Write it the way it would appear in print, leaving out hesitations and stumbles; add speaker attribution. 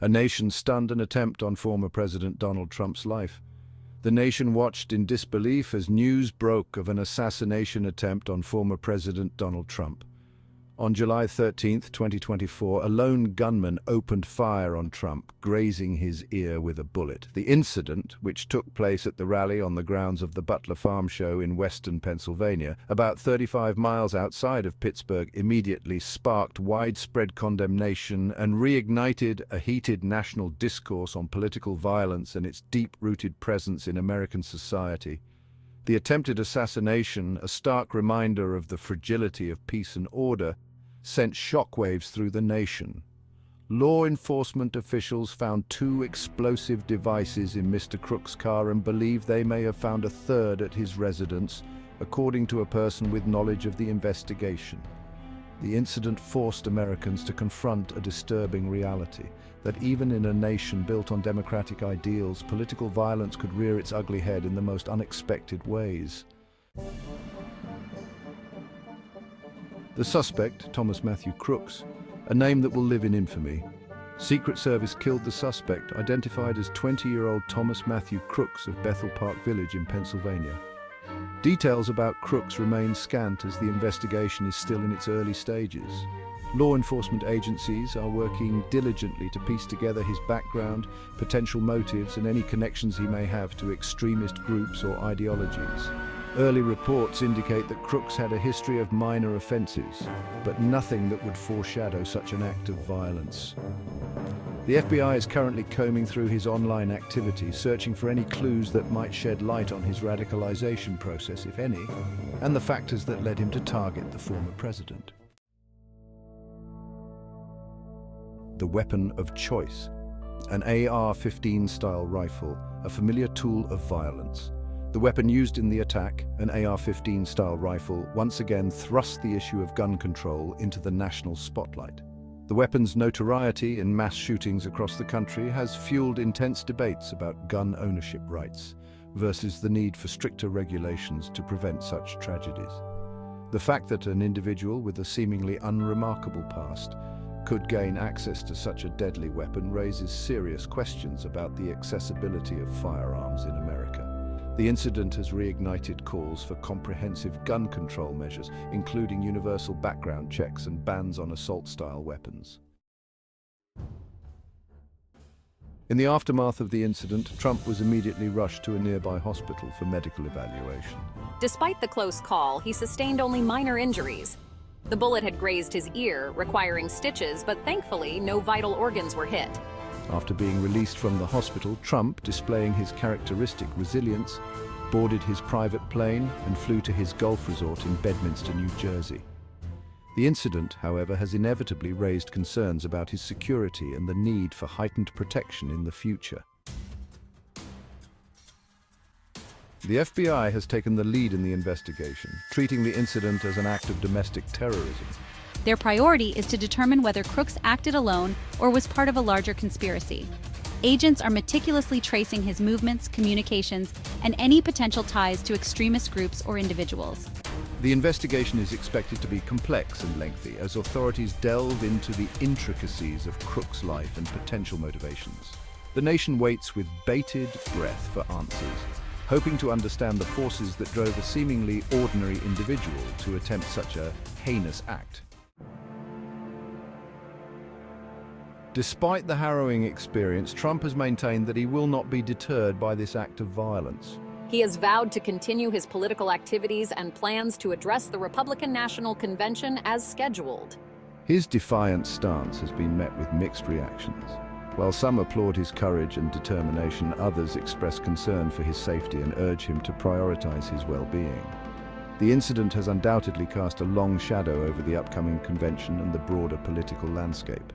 Speaker 1: A nation stunned an attempt on former President Donald Trump's life. The nation watched in disbelief as news broke of an assassination attempt on former President Donald Trump. On July 13, 2024, a lone gunman opened fire on Trump, grazing his ear with a bullet. The incident, which took place at the rally on the grounds of the Butler Farm Show in western Pennsylvania, about 35 miles outside of Pittsburgh, immediately sparked widespread condemnation and reignited a heated national discourse on political violence and its deep-rooted presence in American society. The attempted assassination, a stark reminder of the fragility of peace and order, sent shockwaves through the nation. Law enforcement officials found 2 explosive devices in Mr. Crook's car and believe they may have found a third at his residence, according to a person with knowledge of the investigation. The incident forced Americans to confront a disturbing reality, that even in a nation built on democratic ideals, political violence could rear its ugly head in the most unexpected ways. The suspect, Thomas Matthew Crooks, a name that will live in infamy. Secret Service killed the suspect, identified as 20-year-old Thomas Matthew Crooks of Bethel Park Village in Pennsylvania. Details about Crooks remain scant as the investigation is still in its early stages. Law enforcement agencies are working diligently to piece together his background, potential motives, and any connections he may have to extremist groups or ideologies. Early reports indicate that Crooks had a history of minor offenses, but nothing that would foreshadow such an act of violence. The FBI is currently combing through his online activities, searching for any clues that might shed light on his radicalization process, if any, and the factors that led him to target the former president. The weapon of choice. An AR-15 style rifle, a familiar tool of violence. The weapon used in the attack, an AR-15 style rifle, once again thrust the issue of gun control into the national spotlight. The weapon's notoriety in mass shootings across the country has fueled intense debates about gun ownership rights versus the need for stricter regulations to prevent such tragedies. The fact that an individual with a seemingly unremarkable past could gain access to such a deadly weapon raises serious questions about the accessibility of firearms in America. The incident has reignited calls for comprehensive gun control measures, including universal background checks and bans on assault-style weapons. In the aftermath of the incident, Trump was immediately rushed to a nearby hospital for medical evaluation.
Speaker 2: Despite the close call, he sustained only minor injuries. The bullet had grazed his ear, requiring stitches, but thankfully no vital organs were hit.
Speaker 1: After being released from the hospital, Trump, displaying his characteristic resilience, boarded his private plane and flew to his golf resort in Bedminster, New Jersey. The incident, however, has inevitably raised concerns about his security and the need for heightened protection in the future. The FBI has taken the lead in the investigation, treating the incident as an act of domestic terrorism.
Speaker 3: Their priority is to determine whether Crooks acted alone or was part of a larger conspiracy. Agents are meticulously tracing his movements, communications, and any potential ties to extremist groups or individuals.
Speaker 1: The investigation is expected to be complex and lengthy as authorities delve into the intricacies of Crooks' life and potential motivations. The nation waits with bated breath for answers, hoping to understand the forces that drove a seemingly ordinary individual to attempt such a heinous act. Despite the harrowing experience, Trump has maintained that he will not be deterred by this act of violence.
Speaker 2: He has vowed to continue his political activities and plans to address the Republican National Convention as scheduled.
Speaker 1: His defiant stance has been met with mixed reactions. While some applaud his courage and determination, others express concern for his safety and urge him to prioritize his well-being. The incident has undoubtedly cast a long shadow over the upcoming convention and the broader political landscape.